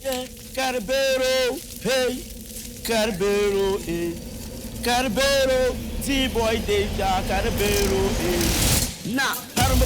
Yeah, Carabero, hey, Carabero, eh. Carabero, T-boy, Deja, Carabero, eh. Na,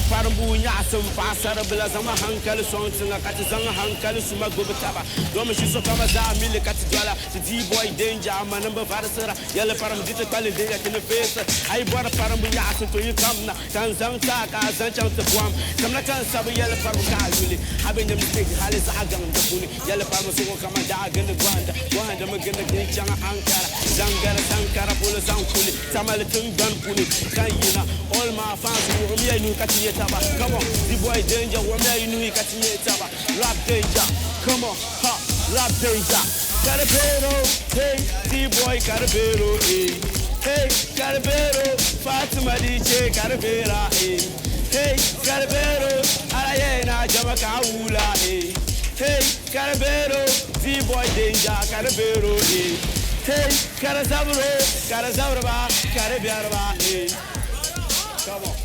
parambu, Yasum, Pasara, Belazama, Hankali, songs, and a Katizanga, Hankali, Suma, Gubitaba, Domishiso, Kamaza, Mili Katijala, the T-boy, Danger, my number of Varasara, Yellow Paramdita, Day in the face. I brought a Parambu Yasu to you come now, Tanzan Taka, Sancham to Guam, Kamaka, Sabu, Yellow Paramka, really, having them take Halis Agan, the Puni, Yellow Paramasu, Kamadag, and the Gwanda, Wanda, Magana, Changa, Ankara, Zangara, Sankara, Pula, Sankuli, Tamalatung, Gun Puni, Kayina, all my fans. Come on, the boy Danger, rap danger, come on, ha, rap danger. Carabero, hey, the boy Carabero, hey, Carabero, Fatima DJ Carabera, hey, Carabero, Arayena, Jamakaula, hey, Carabero, the boy Danger, Carabero, hey, Carazabro, Carabera, come on.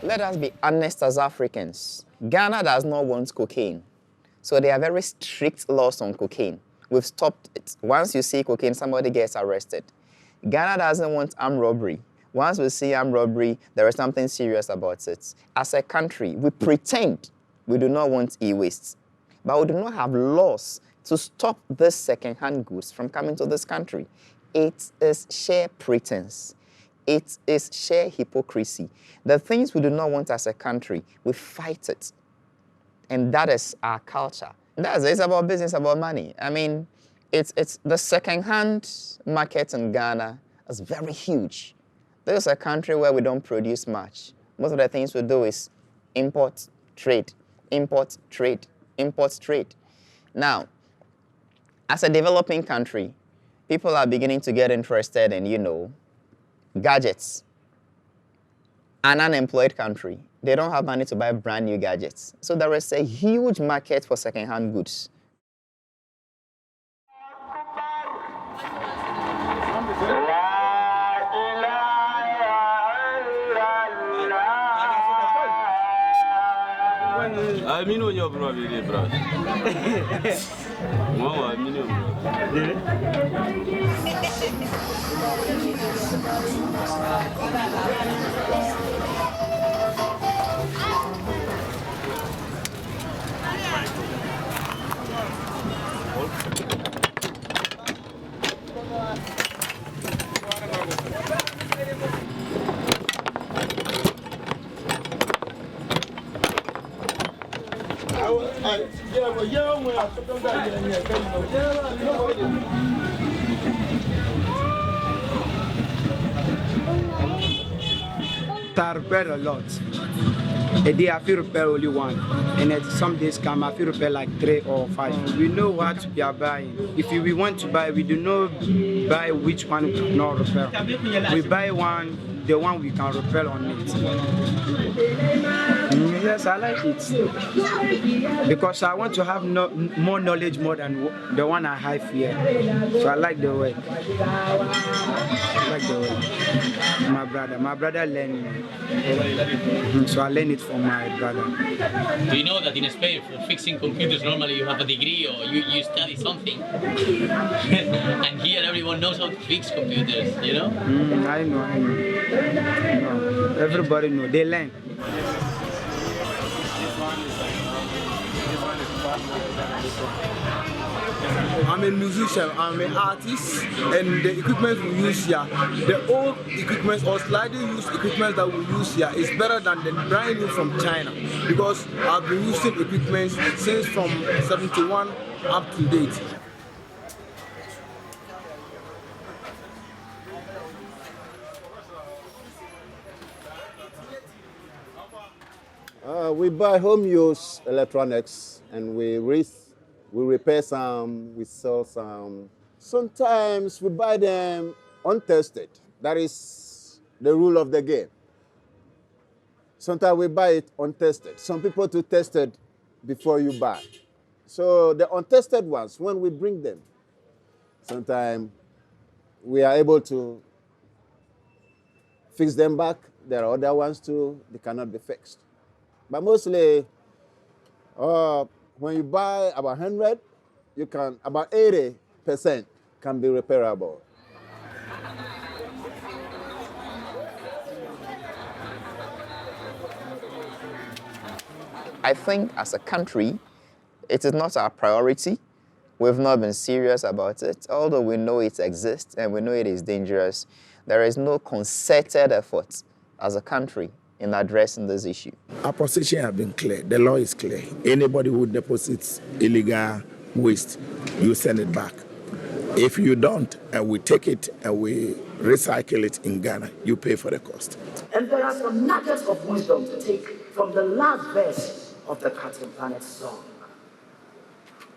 Let us be honest as Africans. Ghana does not want cocaine. So there are very strict laws on cocaine. We've stopped it. Once you see cocaine, somebody gets arrested. Ghana doesn't want armed robbery. Once we see armed robbery, there is something serious about it. As a country, we pretend we do not want e-waste, but we do not have laws to stop this second-hand goods from coming to this country. It is sheer pretense. It is sheer hypocrisy. The things we do not want as a country, we fight it. And that is our culture. It's about business, about money. I mean, it's the second-hand market in Ghana is very huge. This is a country where we don't produce much. Most of the things we do is import, trade, import, trade, import, trade. Now, as a developing country, people are beginning to get interested in, gadgets. An unemployed country, they don't have money to buy brand new gadgets. So there is a huge market for second-hand goods. I repair a lot. A day I feel repair only one, and some days come I feel repair like 3 or 5. We know what we are buying. If we want to buy, we do not buy which one we cannot repair. We buy the one we can repair on it. Yes, I like it because I want to have more knowledge more than the one I have here. So I like the way. I like the way. My brother learned me. So I learned it from my brother. Do you know that in Spain for fixing computers normally you have a degree or you study something? And here everyone knows how to fix computers, you know? I know. Everybody knows, they learn. I'm a musician, I'm an artist, and the equipment we use here, the old equipment or slightly used equipment that we use here is better than the brand new from China, because I've been using equipment since from 71 up to date. We buy home use electronics and we repair some, we sell some. Sometimes we buy them untested. That is, the rule of the game. Sometimes we buy it untested. Some people to test it before you buy. So the untested ones, when we bring them, sometimes we are able to fix them back. There are other ones too, they cannot be fixed. But mostly, when you buy about 100, about 80% can be repairable. I think as a country, it is not our priority. We've not been serious about it. Although we know it exists and we know it is dangerous, there is no concerted effort as a country in addressing this issue. Our position has been clear. The law is clear. Anybody who deposits illegal waste, you send it back. If you don't, and we take it and we recycle it in Ghana, you pay for the cost. And there are some nuggets of wisdom to take from the last verse of the Captain Planet song.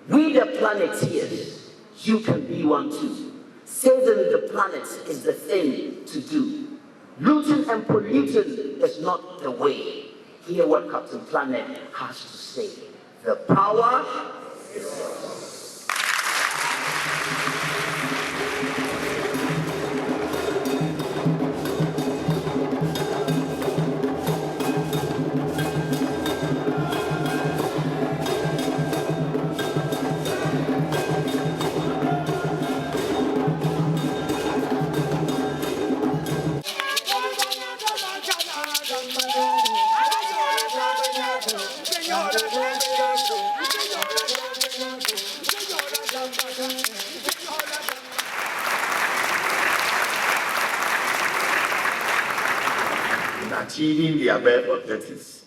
We the planeteers, you can be one too. Saving the planet is the thing to do. Looting and polluting is not the way. Hear what Captain Planet has to say. The power is yours. Achieving the above objectives.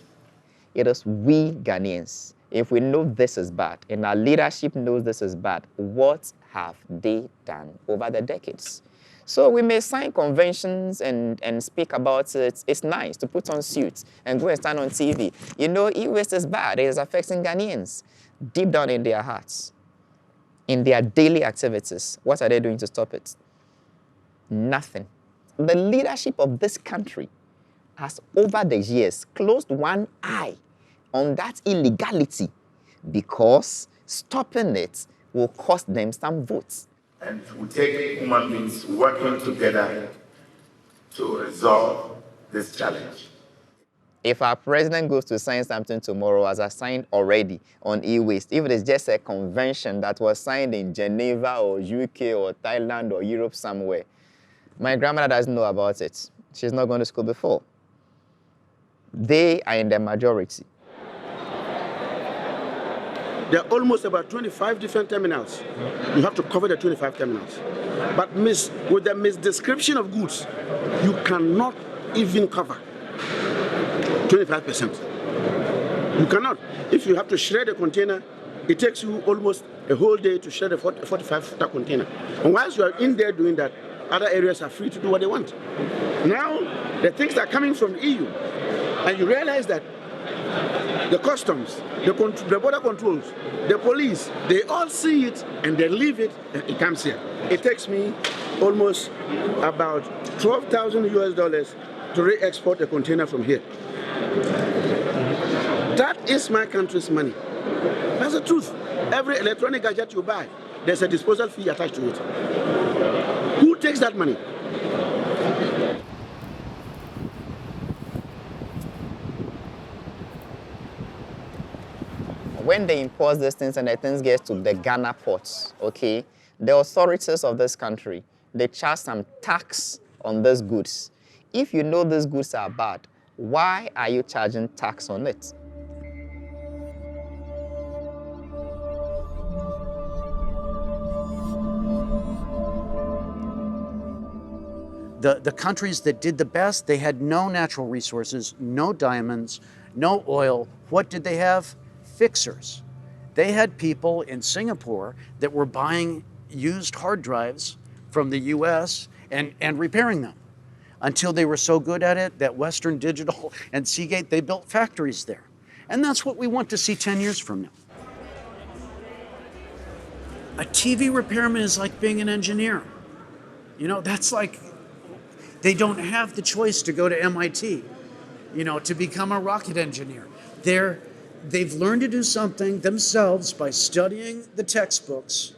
It is we Ghanaians. If we know this is bad and our leadership knows this is bad, what have they done over the decades? So we may sign conventions and speak about it. It's nice to put on suits and go and stand on TV. You know, e-waste is bad. It is affecting Ghanaians deep down in their hearts, in their daily activities. What are they doing to stop it? Nothing. The leadership of this country has over the years closed one eye on that illegality because stopping it will cost them some votes. And it will take human beings working together to resolve this challenge. If our president goes to sign something tomorrow, as I signed already on e-waste, if it is just a convention that was signed in Geneva or UK or Thailand or Europe somewhere, my grandmother doesn't know about it. She's not going to school before. They are in the majority. There are almost about 25 different terminals. You have to cover the 25 terminals. But with the misdescription of goods, you cannot even cover 25%. You cannot. If you have to shred a container, it takes you almost a whole day to shred a 45-footer container. And whilst you are in there doing that, other areas are free to do what they want. Now, the things that are coming from the EU, and you realize that the customs, the border controls, the police, they all see it and they leave it and it comes here. It takes me almost about $12,000 to re-export a container from here. That is my country's money. That's the truth. Every electronic gadget you buy, there's a disposal fee attached to it. Who takes that money? When they import these things and the things get to the Ghana ports, okay, the authorities of this country, they charge some tax on these goods. If you know these goods are bad, why are you charging tax on it? The countries that did the best, they had no natural resources, no diamonds, no oil. What did they have? Fixers. They had people in Singapore that were buying used hard drives from the US and repairing them until they were so good at it that Western Digital and Seagate, they built factories there. And that's what we want to see 10 years from now. A TV repairman is like being an engineer. You know, that's like, They don't have the choice to go to MIT, to become a rocket engineer. They've learned to do something themselves by studying the textbooks,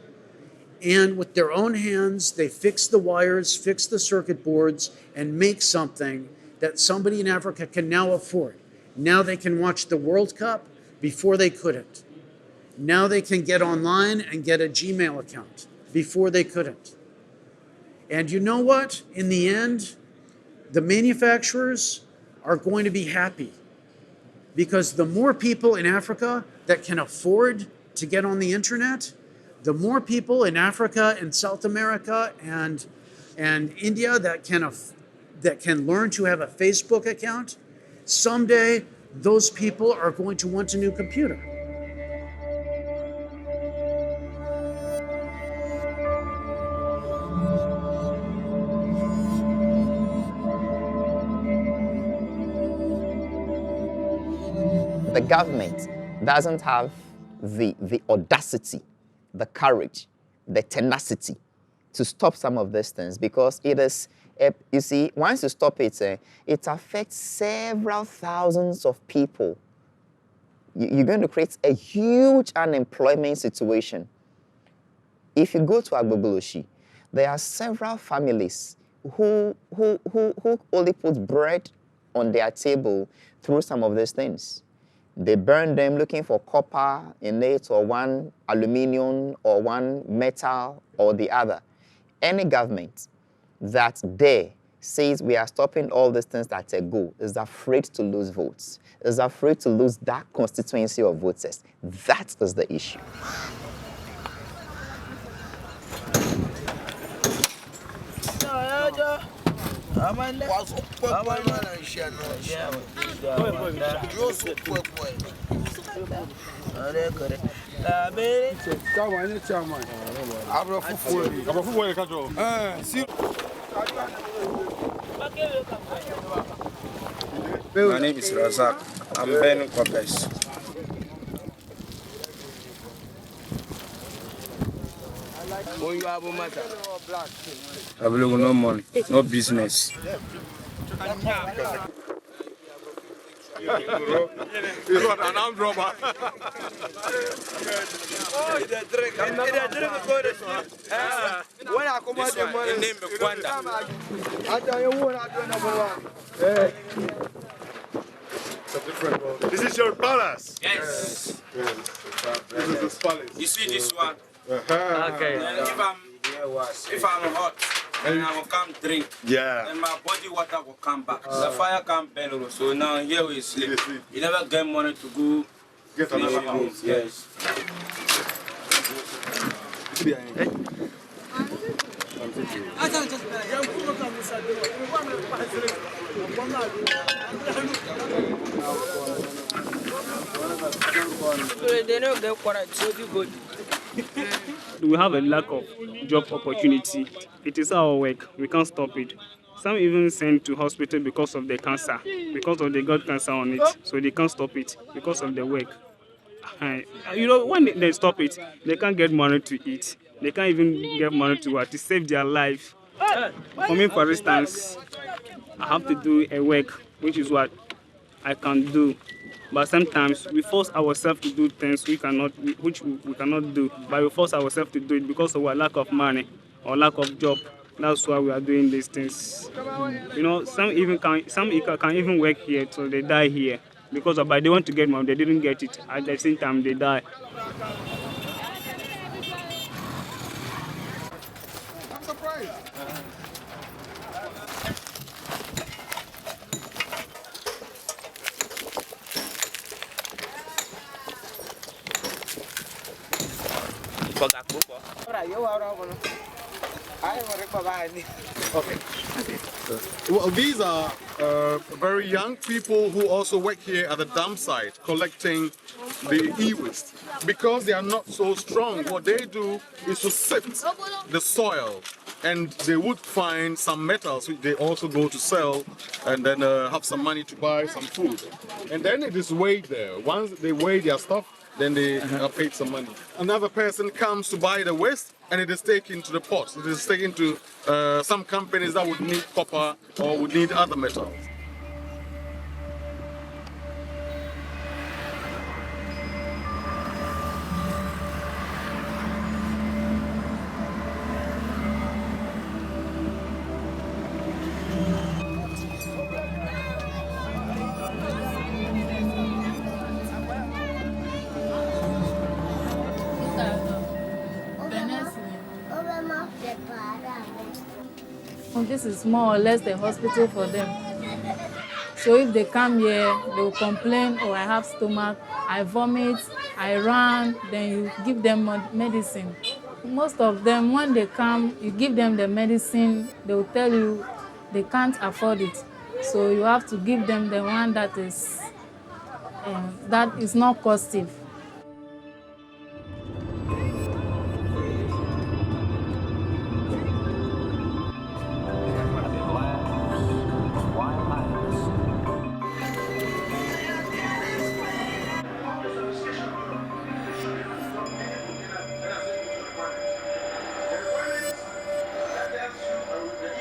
and with their own hands, they fix the wires, fix the circuit boards, and make something that somebody in Africa can now afford. Now they can watch the World Cup. Before they couldn't. Now they can get online and get a Gmail account. Before they couldn't. And you know what? In the end, the manufacturers are going to be happy, because the more people in Africa that can afford to get on the internet, the more people in Africa and South America and India that can learn to have a Facebook account, someday those people are going to want a new computer. The government doesn't have the audacity, the courage, the tenacity to stop some of these things, because it is, you see, once you stop it, it affects several thousands of people. You're going to create a huge unemployment situation. If you go to Agbogbloshie, there are several families who only put bread on their table through some of these things. They burn them looking for copper in it, or one aluminum, or one metal, or the other. Any government that says we are stopping all these things that are good is afraid to lose votes, is afraid to lose that constituency of voters. That is the issue. My name is Razak. I'm Ben Kopes. I believe no money, no business. He's what, an armed robber. When I come out the money, name me Kwanda. I tell you what, I do number one. It's a different world. This is your palace? Yes. This is this palace. You see this one? Okay. If I'm hot, and I will come drink. Yeah. And my body water will come back. The fire can't burn over. So now here we sleep. You never get money to go get another house. Yes. We have a lack of job opportunity. It is our work. We can't stop it. Some even sent to hospital because of the cancer, because of they got cancer on it. So they can't stop it because of the work. When they stop it, they can't get money to eat. They can't even get money to save their life. For me, for instance, I have to do a work, which is what I can do. But sometimes we force ourselves to do things which we cannot do. But we force ourselves to do it because of our lack of money or lack of job. That's why we are doing these things. Some can even work here till they die here because they want to get money. They didn't get it. At the same time, they die. I'm surprised. Okay. Well, these are very young people who also work here at the dump site collecting the e-waste. Because they are not so strong, what they do is to sift the soil, and they would find some metals which they also go to sell, and then have some money to buy some food. And then it is weighed there. Once they weigh their stuff, then they are paid some money. Another person comes to buy the waste, and it is taken to the port. It is taken to some companies that would need copper or would need other metals. This is more or less the hospital for them. So if they come here, they will complain, oh, I have stomach, I vomit, I run, then you give them medicine. Most of them, when they come, you give them the medicine, they will tell you they can't afford it. So you have to give them the one that is not costive.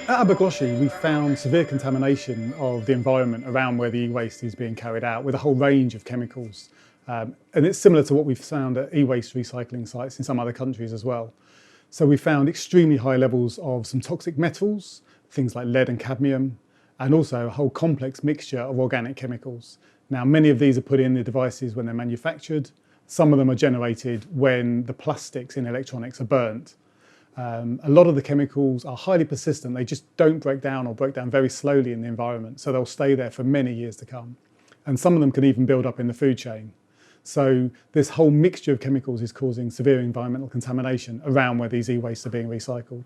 At Agbogbloshie, we found severe contamination of the environment around where the e-waste is being carried out with a whole range of chemicals. And it's similar to what we've found at e-waste recycling sites in some other countries as well. So we found extremely high levels of some toxic metals, things like lead and cadmium, and also a whole complex mixture of organic chemicals. Now, many of these are put in the devices when they're manufactured. Some of them are generated when the plastics in electronics are burnt. A lot of the chemicals are highly persistent. They just don't break down or break down very slowly in the environment, so they'll stay there for many years to come. And some of them can even build up in the food chain. So this whole mixture of chemicals is causing severe environmental contamination around where these e-wastes are being recycled.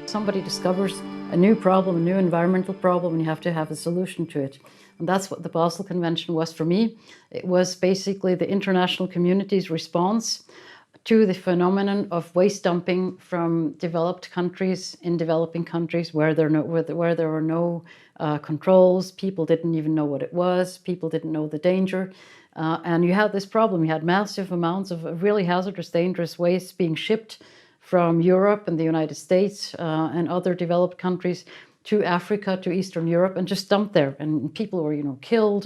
Somebody discovers a new problem, a new environmental problem, and you have to have a solution to it. And that's what the Basel Convention was for me. It was basically the international community's response to the phenomenon of waste dumping from developed countries in developing countries where there were no controls. People didn't even know what it was. People didn't know the danger. And you had this problem. You had massive amounts of really hazardous, dangerous waste being shipped from Europe and the United States and other developed countries to Africa, to Eastern Europe, and just dumped there. And people were, killed.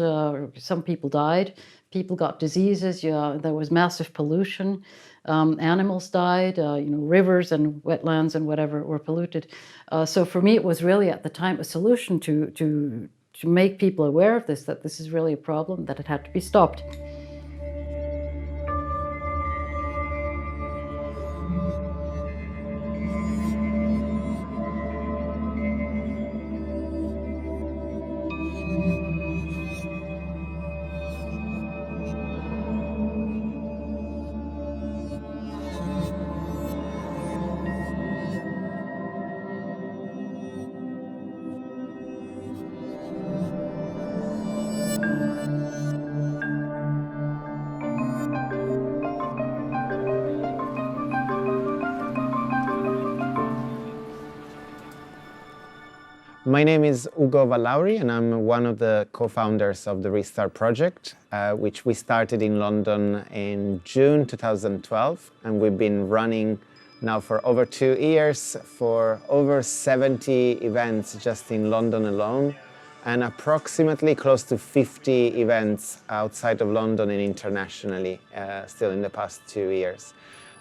Some people died. People got diseases. There was massive pollution. Animals died. Rivers and wetlands and whatever were polluted. So for me, it was really at the time a solution to make people aware of this, that this is really a problem, that it had to be stopped. My name is Ugo Valauri, and I'm one of the co-founders of the Restart project, which we started in London in June 2012, and we've been running now for over 2 years for over 70 events just in London alone, and approximately close to 50 events outside of London and internationally, still in the past 2 years.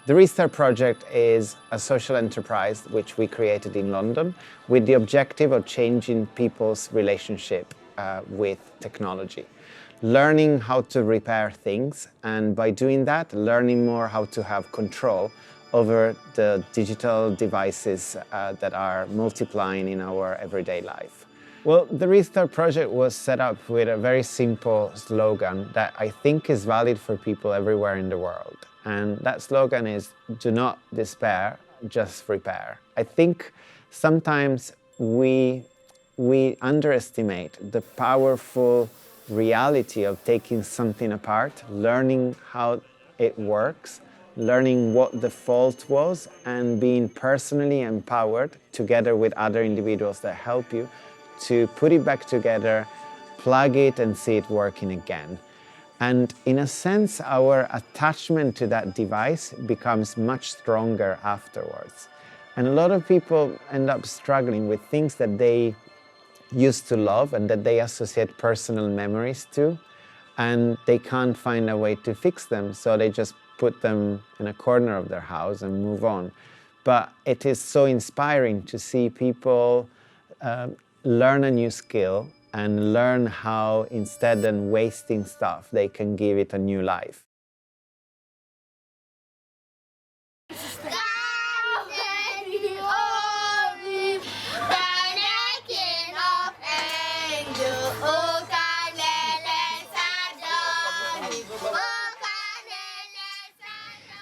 The Restart project is a social enterprise which we created in London with the objective of changing people's relationship with technology. Learning how to repair things, and by doing that, learning more how to have control over the digital devices that are multiplying in our everyday life. Well, the Restart project was set up with a very simple slogan that I think is valid for people everywhere in the world. And that slogan is, do not despair, just repair. I think sometimes we underestimate the powerful reality of taking something apart, learning how it works, learning what the fault was, and being personally empowered together with other individuals that help you to put it back together, plug it, and see it working again. And in a sense, our attachment to that device becomes much stronger afterwards. And a lot of people end up struggling with things that they used to love and that they associate personal memories to, and they can't find a way to fix them, so they just put them in a corner of their house and move on. But it is so inspiring to see people learn a new skill and learn how, instead of wasting stuff, they can give it a new life.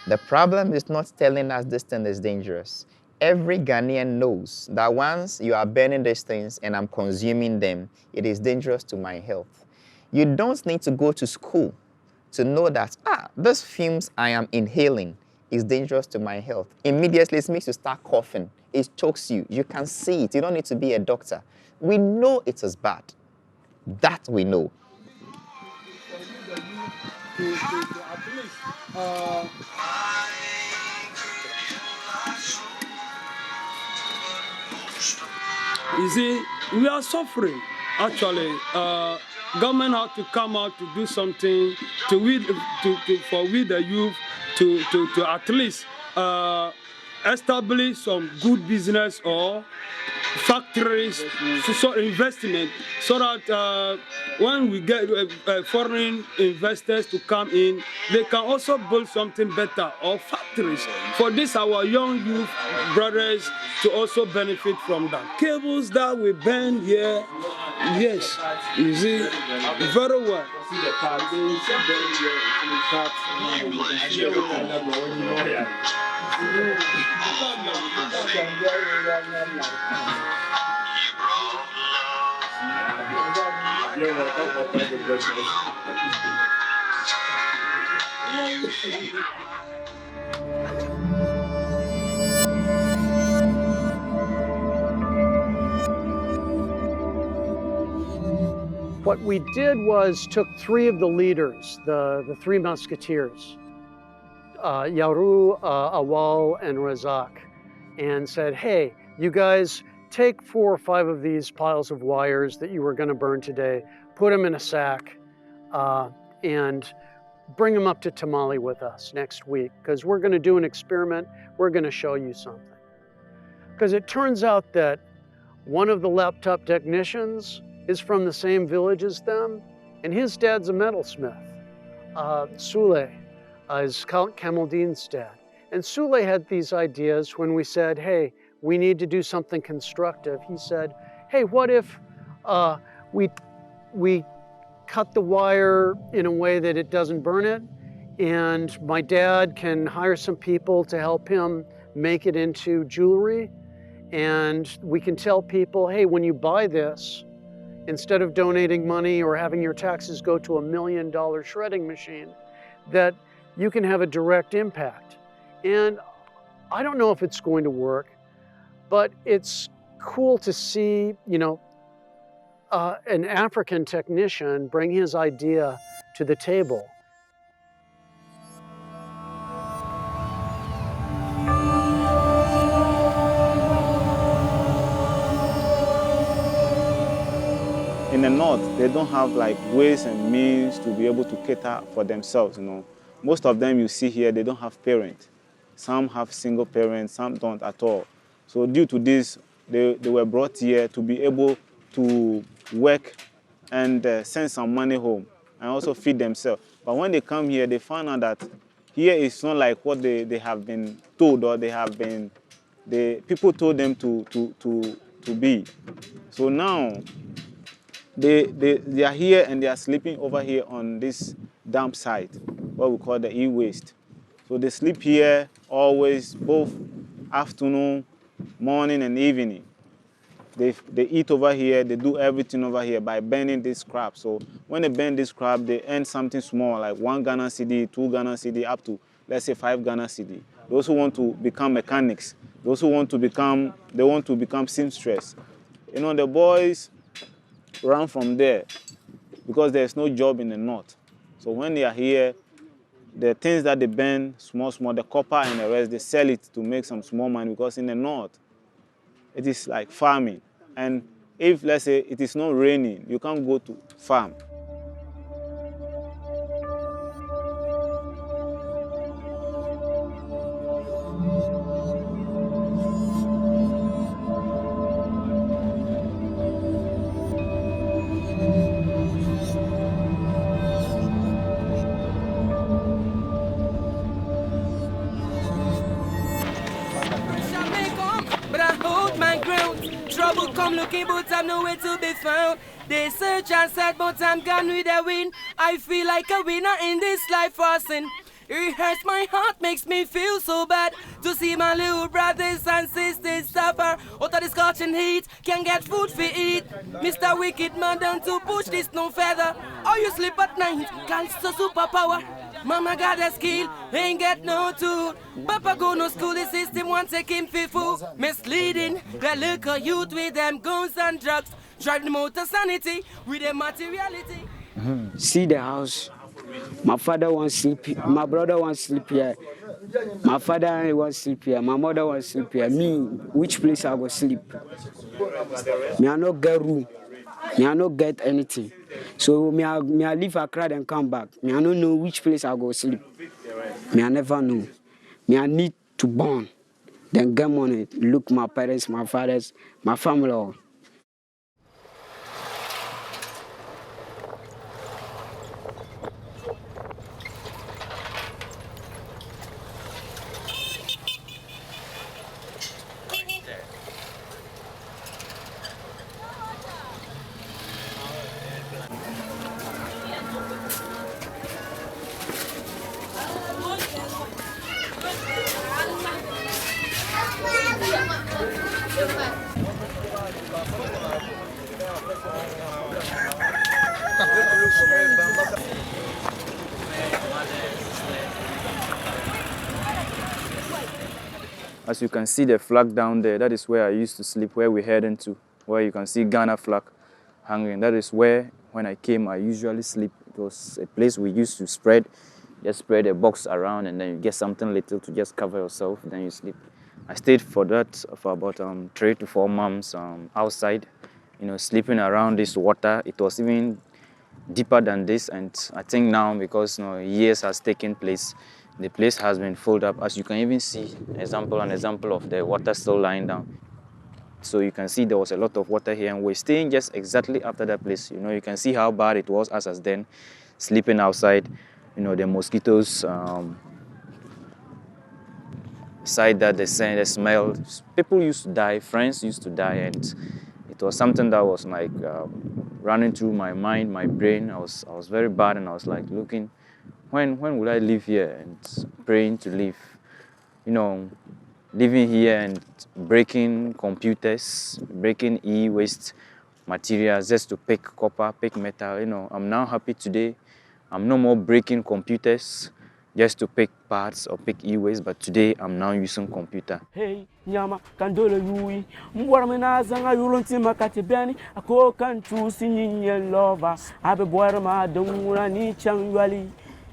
The problem is not telling us this thing is dangerous. Every Ghanaian knows that once you are burning these things and I'm consuming them, it is dangerous to my health. You don't need to go to school to know that, these fumes I am inhaling is dangerous to my health. Immediately it makes you start coughing. It chokes you. You can see it. You don't need to be a doctor. We know it is bad. That we know. You see, we are suffering. Actually, government had to come out to do something for we the youth to at least establish some good business or factories, so investment, so that when we get foreign investors to come in, they can also build something better, or factories. For this, our young youth brothers to also benefit from that. Cables that we burn here, yes, you see, very well. What we did was took three of the leaders, the three musketeers, Yaru, Awal, and Razak, and said, hey, you guys take 4 or 5 of these piles of wires that you were going to burn today, put them in a sack, and bring them up to Tamale with us next week, because we're going to do an experiment. We're going to show you something. Because it turns out that one of the laptop technicians is from the same village as them, and his dad's a metalsmith. Sule is Kamaldine's dad. And Sule had these ideas when we said, hey, we need to do something constructive. He said, hey, what if we cut the wire in a way that it doesn't burn it, and my dad can hire some people to help him make it into jewelry, and we can tell people, hey, when you buy this, instead of donating money or having your taxes go to $1 million shredding machine, that you can have a direct impact. And I don't know if it's going to work, but it's cool to see, you know, an African technician bring his idea to the table. In the north, they don't have like ways and means to be able to cater for themselves, you know. Most of them you see here, they don't have parents. Some have single parents, some don't at all. So due to this, they were brought here to be able to work and send some money home and also feed themselves. But when they come here, they found out that here is not like what they have been told, or people told them to be. So now, they are here and they are sleeping over here on this dump site, what we call the e-waste. So they sleep here always, both afternoon, morning, and evening. They eat over here, they do everything over here by burning this crab. So when they burn this crab, they earn something small, like 1 Ghana cedi, 2 Ghana cedi, up to, let's say, 5 Ghana cedi. Those who want to become mechanics, those who want to become, they want to become seamstress. You know, the boys run from there because there's no job in the north. So when they are here, the things that they burn, small, the copper and the rest, they sell it to make some small money, because in the north, it is like farming. And if, let's say, it is not raining, you can't go to farm. But I hold my ground. Trouble come looking, but I'm nowhere to be found. They search and search, but I'm gone with the wind. I feel like a winner in this life forcing. It hurts my heart, makes me feel so bad to see my little brothers and sisters suffer out of the scorching heat. Can't get food for eat. Mr. Wicked Man done to push this no feather. Or you sleep at night, cause it's a superpower. Mama got a skill, ain't get no tool. Papa go no school, the system won't take him for fool. Misleading, the local youth with them guns and drugs. Drive them out of sanity with their materiality. See the house. My father wants sleep. My brother wants sleep here. My father wants sleep here. My mother wants sleep here. Me, which place I go sleep? Me I not get room. Me I not get anything. So me I leave Accra and come back. Me I don't know which place I go sleep. Me I never know. Me I need to born, then get money. Look my parents, my fathers, my family all. As you can see the flag down there, that is where I used to sleep, where we're heading to, where you can see Ghana flag hanging. That is where, when I came, I usually sleep. It was a place we used to spread, just spread a box around, and then you get something little to just cover yourself, then you sleep. I stayed for that for about 3 to 4 months outside, you know, sleeping around this water. It was even deeper than this, and I think now, because years has taken place, the place has been filled up. As you can even see, an example of the water still lying down. So you can see there was a lot of water here, and we're staying just exactly after that place. You know, you can see how bad it was as then, sleeping outside. You know, the mosquitoes, aside that, the smell. People used to die, friends used to die, and it was something that was like running through my mind, my brain. I was very bad, and I was like looking, when will I live here, and praying to live. You know, living here and breaking computers, breaking e-waste materials just to pick copper, pick metal. You know, I'm now happy today. I'm no more breaking computers just to pick parts or pick e-waste, but today I'm now using computer. Hey, nyama kandole yui mbwara mina zanga yulunti makati beni ako kantu sinye lova abe bwara ma dungura ni changwali.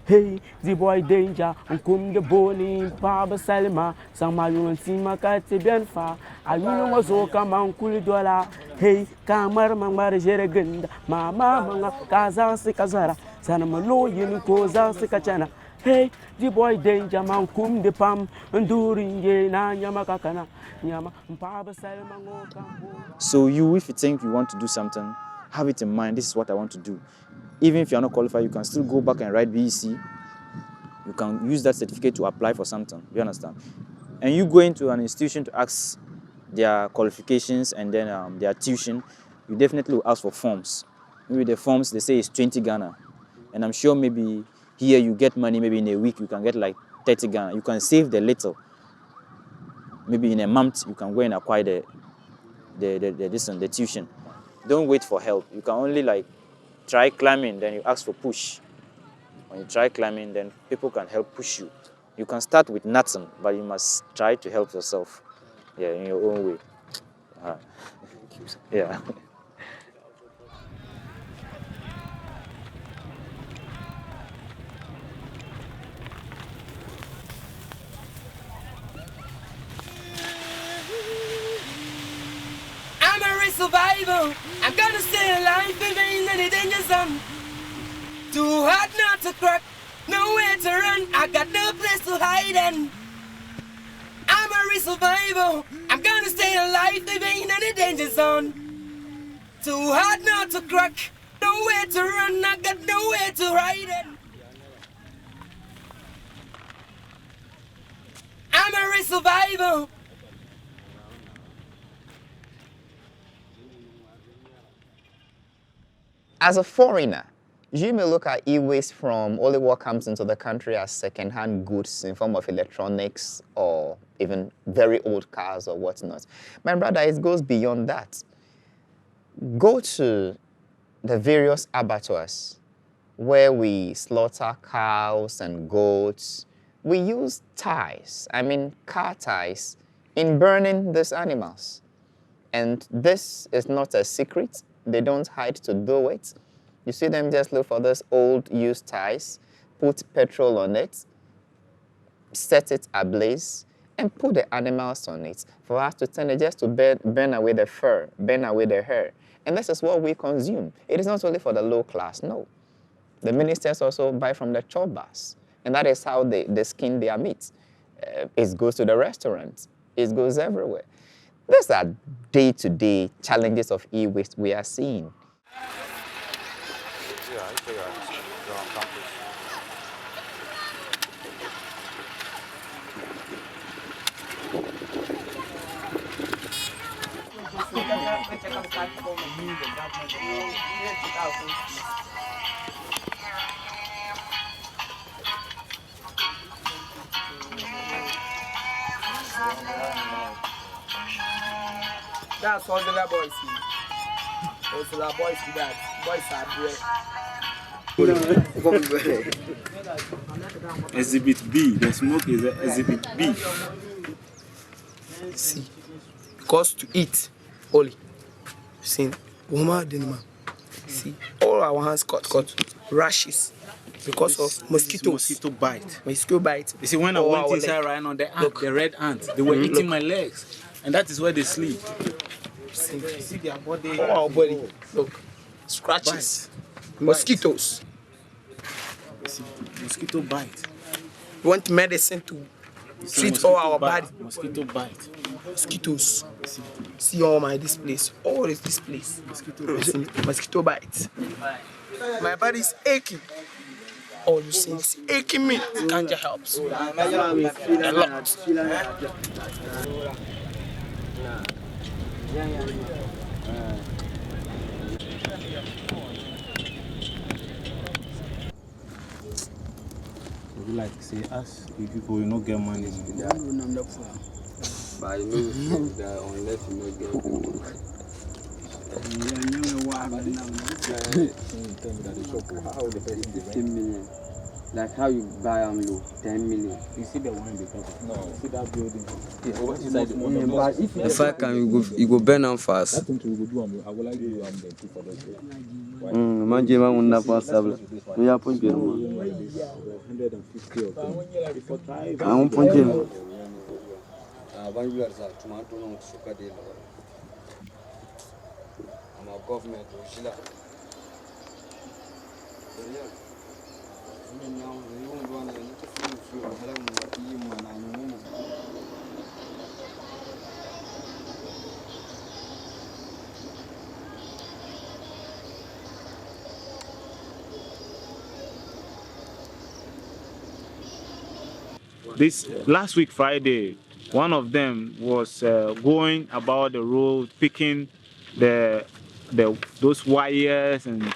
Hey, the boy danger, unkum the boni, Paba Salima, Sama yulunti makati benfa, ayuno mazoka mankuli dola. Hey, kamar mangmare jeregenda, mama manga kaza se kazara, sana malo yin koza se kachana. Hey, the boy danger man kum de pam nduringe na nyama kakana nyama mpaba salma ngoka. So you, if you think you want to do something, have it in mind, this is what I want to do. Even if you're not qualified, you can still go back and write BEC. You can use that certificate to apply for something, you understand? And you go into an institution to ask their qualifications and then their tuition, you definitely will ask for forms. Maybe the forms, they say it's 20 Ghana. And I'm sure maybe here you get money, maybe in a week you can get like 30 Ghana. You can save the little. maybe in a month you can go and acquire the tuition. Don't wait for help. You can only like try climbing, then you ask for push. When you try climbing, then people can help push you. You can start with nothing, but you must try to help yourself, yeah, in your own way. Yeah. I'm a real survivor. I'm gonna stay alive even in any danger zone. Too hard not to crack, nowhere to run. I got no place to hide and I'm a real survivor. I'm gonna stay alive even in any danger zone. Too hard not to crack, nowhere to run. I got nowhere to hide and I'm a real survivor. As a foreigner, you may look at e-waste from only what comes into the country as second-hand goods in form of electronics or even very old cars or whatnot. My brother, it goes beyond that. Go to the various abattoirs where we slaughter cows and goats. We use ties, car ties, in burning these animals. And this is not a secret. They don't hide to do it. You see them just look for those old used ties, put petrol on it, set it ablaze, and put the animals on it for us to turn it just to burn away the fur, burn away the hair. And this is what we consume. It is not only for the low class, no. The ministers also buy from the chobbers, and that is how they skin their meat. It goes to the restaurants. It goes everywhere. These are day-to-day challenges of e-waste we are seeing. That's all the boys. Those are boys with that. Boys are there. Exhibit B. The smoke is exhibit B. See, because to eat only. See, woman didn't. See, all our hands got rashes because of mosquitoes. Mosquito bite. Mosquito bite. You see, when I went inside right now, the red ants, they were eating my legs, and that is where they sleep. See their body. All our body. Look, scratches. Mosquitoes. See, mosquito bite. We want medicine to treat all our body. Mosquito bite. Mosquitoes. See all this place. All is this place. Mosquito bite. My body is aching. All you see is aching me. Ganja helps. A lot. Like say us, we people will not get money. But you know that unless you not get how the person 15 million. Like how you buy low, 10 million. You see the one because no, see that building. But if I can, you go burn them fast. That's what we will do. I will like you the two for this. Manje ma unna possible. We are point bien. 150 of them. I'm point bien. When you are tomato no suka de. I'm a government Shila. This last week Friday, one of them was going about the road, picking those wires and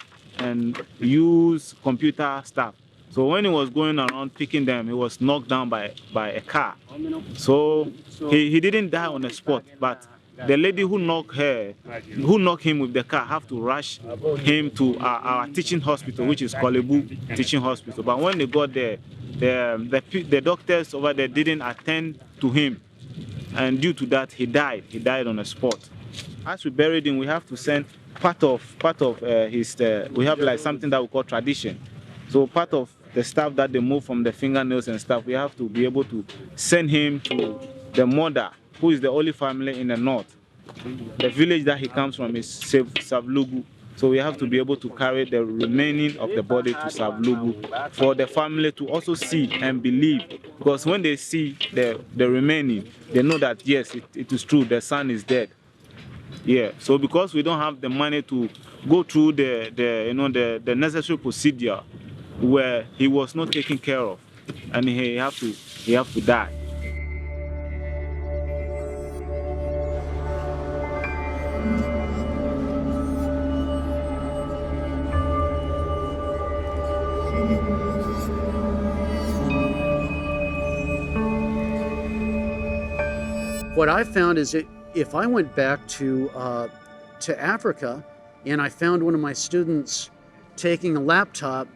use computer stuff. So when he was going around picking them, he was knocked down by a car. So he didn't die on the spot, but the lady who knocked him with the car have to rush him to our teaching hospital, which is Kolebu Teaching Hospital. But when they got there, the doctors over there didn't attend to him, and due to that, he died. He died on the spot. As we buried him, we have to send part of his. We have like something that we call tradition. So part of the stuff that they move from the fingernails and stuff, we have to be able to send him to the mother, who is the only family in the north. The village that he comes from is Savlugu. So we have to be able to carry the remaining of the body to Savlugu for the family to also see and believe. Because when they see the remaining, they know that yes, it is true, the son is dead. Yeah, so because we don't have the money to go through the necessary procedure where he was not taken care of, and he have to die. What I found is that if I went back to Africa and I found one of my students taking a laptop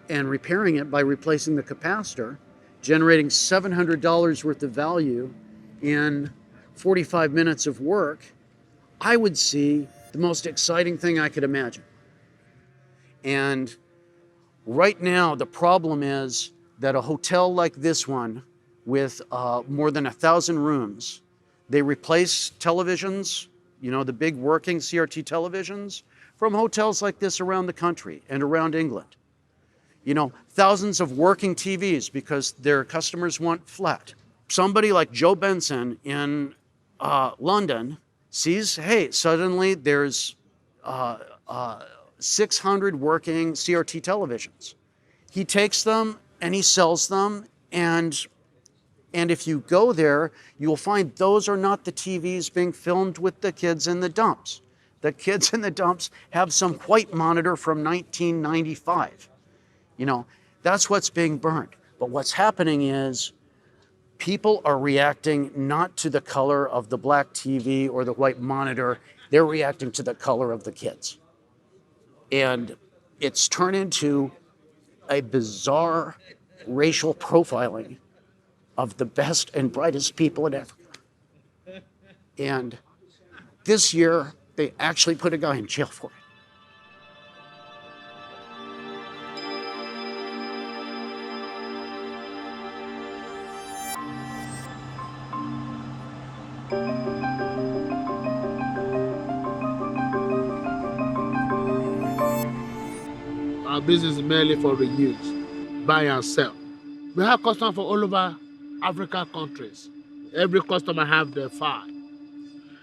and repairing it by replacing the capacitor, generating $700 worth of value in 45 minutes of work, I would see the most exciting thing I could imagine. And right now, the problem is that a hotel like this one with more than 1,000 rooms, they replace televisions, you know, the big working CRT televisions, from hotels like this around the country and around England. You know, thousands of working TVs because their customers want flat. Somebody like Joe Benson in London sees, hey, suddenly there's 600 working CRT televisions. He takes them and he sells them, and if you go there, you'll find those are not the TVs being filmed with the kids in the dumps. The kids in the dumps have some white monitor from 1995. You know, that's what's being burned. But what's happening is people are reacting not to the color of the black TV or the white monitor, they're reacting to the color of the kids. And it's turned into a bizarre racial profiling of the best and brightest people in Africa. And this year, they actually put a guy in jail for it. Our business is mainly for reuse, buy and sell. We have customers for all over African countries. Every customer have their file.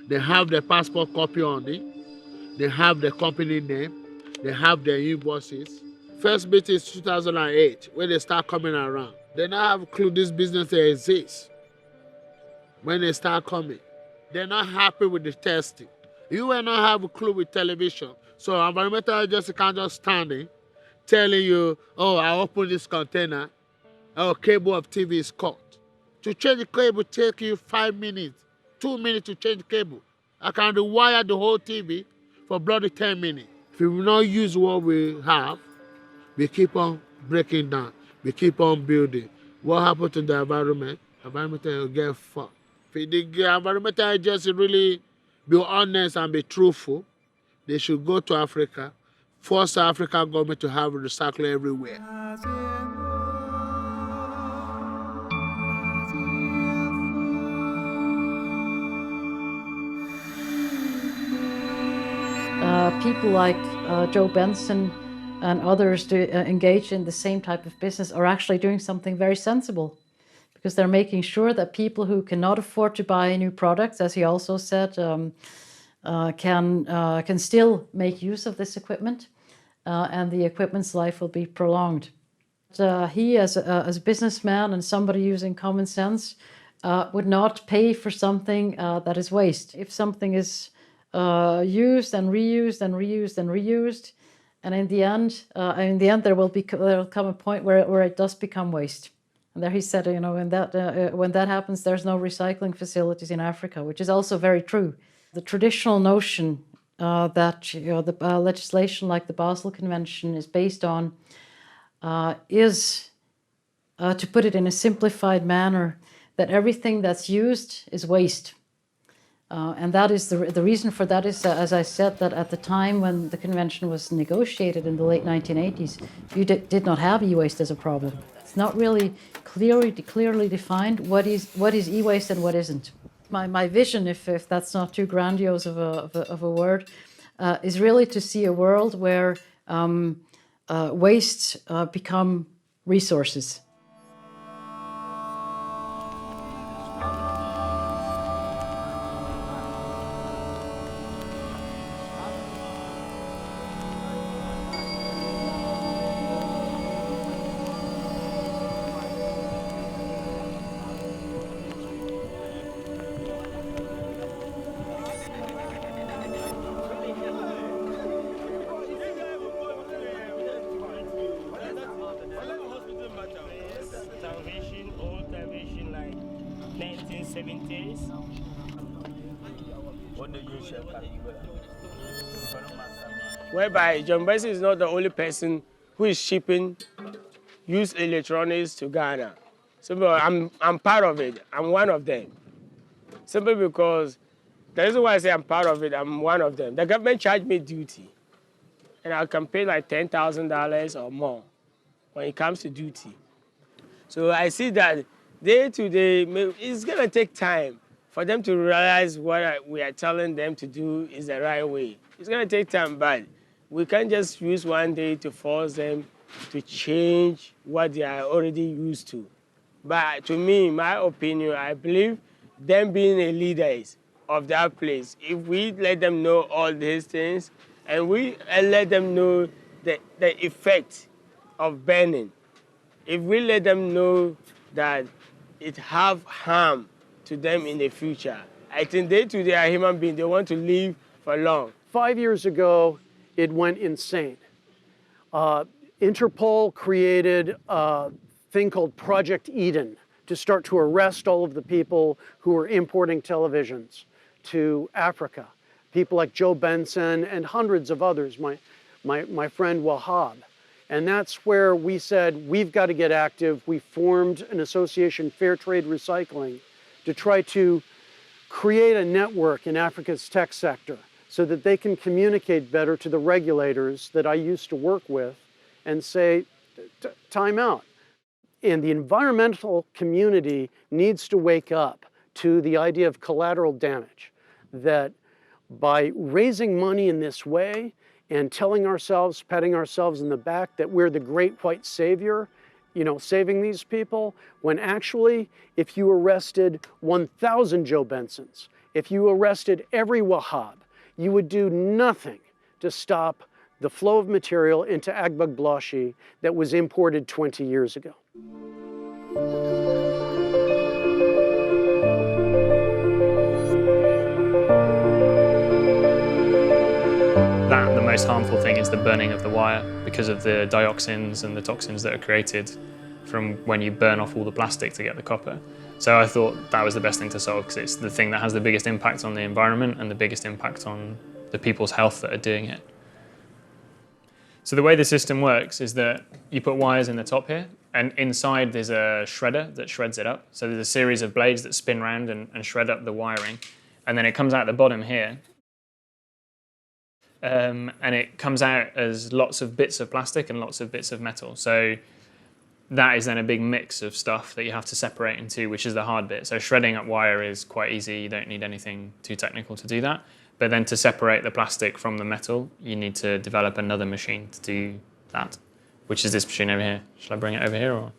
They have their passport copy on it. They have the company name. They have their invoices. First meeting is 2008, when they start coming around. They now have a clue this business exists. When they start coming, they're not happy with the testing. You will not have a clue with television. So environmental agency can't just stand in, telling you, oh, I open this container, oh, cable of TV is cut. To change the cable take you 5 minutes, 2 minutes to change the cable. I can rewire the whole TV for bloody 10 minutes. If we will not use what we have, we keep on breaking down. We keep on building. What happened to the environment? Environment will get fucked. If the environmental agency really be honest and be truthful, they should go to Africa, force the African government to have recycling everywhere. People like Joe Benson and others to engage in the same type of business are actually doing something very sensible, because they're making sure that people who cannot afford to buy new products, as he also said, can still make use of this equipment, and the equipment's life will be prolonged. He, as a businessman and somebody using common sense, would not pay for something that is waste. If something is used and reused and reused and reused, And in the end, there will come a point where it does become waste. And there he said, you know, when that happens, there's no recycling facilities in Africa, which is also very true. The traditional notion that the legislation like the Basel Convention is based on is, to put it in a simplified manner, that everything that's used is waste. And that is the reason for that is, as I said, that at the time when the convention was negotiated in the late 1980s, you did not have e-waste as a problem. It's not really clearly defined what is e-waste and what isn't. My vision, if that's not too grandiose of a word, is really to see a world where wastes become resources. Whereby John Bessie is not the only person who is shipping used electronics to Ghana. So I'm part of it. I'm one of them. Simply because the reason why I say I'm part of it, I'm one of them. The government charged me duty, and I can pay like $10,000 or more when it comes to duty. So I see that day to day, it's gonna take time for them to realize what we are telling them to do is the right way. It's gonna take time, but we can't just use one day to force them to change what they are already used to. But to me, in my opinion, I believe them being a leaders of that place, if we let them know all these things and we let them know the effect of burning, if we let them know that it have harm to them in the future, I think they too, they are human beings, they want to live for long. 5 years ago, it went insane. Interpol created a thing called Project Eden to start to arrest all of the people who were importing televisions to Africa. People like Joe Benson and hundreds of others, my friend Wahab. And that's where we said, we've got to get active. We formed an association, Fair Trade Recycling, to try to create a network in Africa's tech sector so that they can communicate better to the regulators that I used to work with and say, time out. And the environmental community needs to wake up to the idea of collateral damage, that by raising money in this way and telling ourselves, patting ourselves in the back that we're the great white savior, you know, saving these people, when actually, if you arrested 1,000 Joe Bensons, if you arrested every Wahab, you would do nothing to stop the flow of material into Agbogbloshie that was imported 20 years ago. The most harmful thing is the burning of the wire because of the dioxins and the toxins that are created from when you burn off all the plastic to get the copper. So I thought that was the best thing to solve because it's the thing that has the biggest impact on the environment and the biggest impact on the people's health that are doing it. So the way the system works is that you put wires in the top here, and inside there's a shredder that shreds it up. So there's a series of blades that spin around and shred up the wiring. And then it comes out the bottom here. And it comes out as lots of bits of plastic and lots of bits of metal. So that is then a big mix of stuff that you have to separate into, which is the hard bit. So shredding up wire is quite easy. You don't need anything too technical to do that. But then to separate the plastic from the metal, you need to develop another machine to do that, which is this machine over here. Shall I bring it over here or?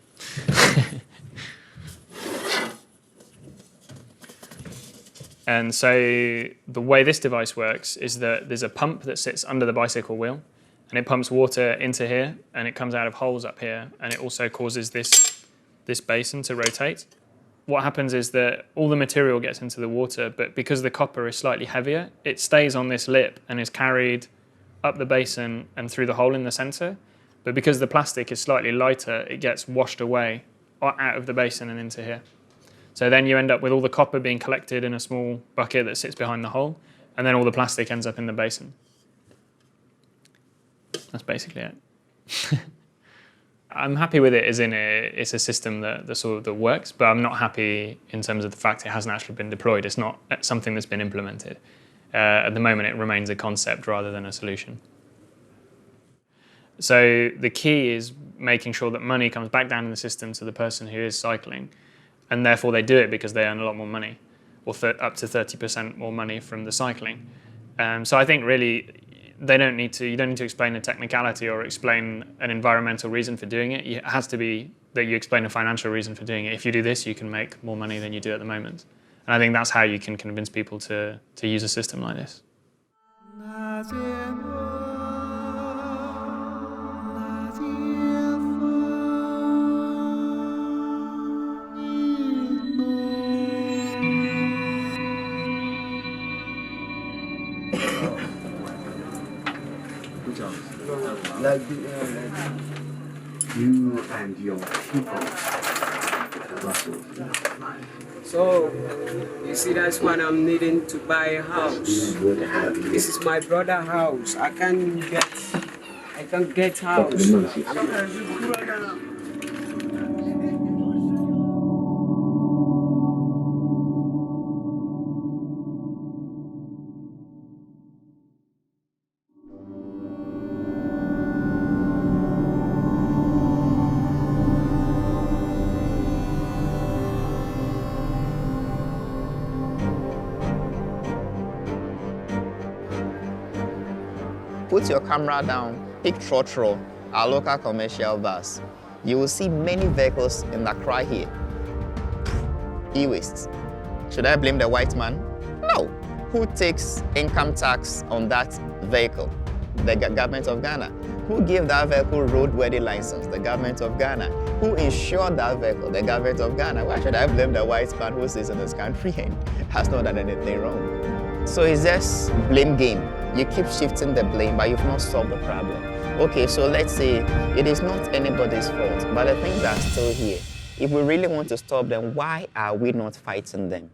And so the way this device works is that there's a pump that sits under the bicycle wheel, and it pumps water into here, and it comes out of holes up here, and it also causes this basin to rotate. What happens is that all the material gets into the water, but because the copper is slightly heavier, it stays on this lip and is carried up the basin and through the hole in the center. But because the plastic is slightly lighter, it gets washed away out of the basin and into here. So then you end up with all the copper being collected in a small bucket that sits behind the hole, and then all the plastic ends up in the basin. That's basically it. I'm happy with it as in it's a system that works, but I'm not happy in terms of the fact it hasn't actually been deployed. It's not something that's been implemented. At the moment, it remains a concept rather than a solution. So the key is making sure that money comes back down in the system to the person who is cycling, and therefore they do it because they earn a lot more money, or up to 30% more money from the cycling. So I think really you don't need to explain a technicality or explain an environmental reason for doing it. It has to be that you explain a financial reason for doing it. If you do this, you can make more money than you do at the moment. And I think that's how you can convince people to use a system like this. Like you and your people. So, you see, that's why I'm needing to buy a house. This is my brother's house. I can't get house. Put your camera down, pick Trotro, our local commercial bus. You will see many vehicles in the cry here. E-waste. Should I blame the white man? No. Who takes income tax on that vehicle? The government of Ghana. Who gave that vehicle roadworthy license? The government of Ghana. Who insured that vehicle? The government of Ghana. Why should I blame the white man who sits in this country and has not done anything wrong? So it's just blame game. You keep shifting the blame, but you've not solved the problem. Okay, so let's say it is not anybody's fault, but the things are still here. If we really want to stop them, why are we not fighting them?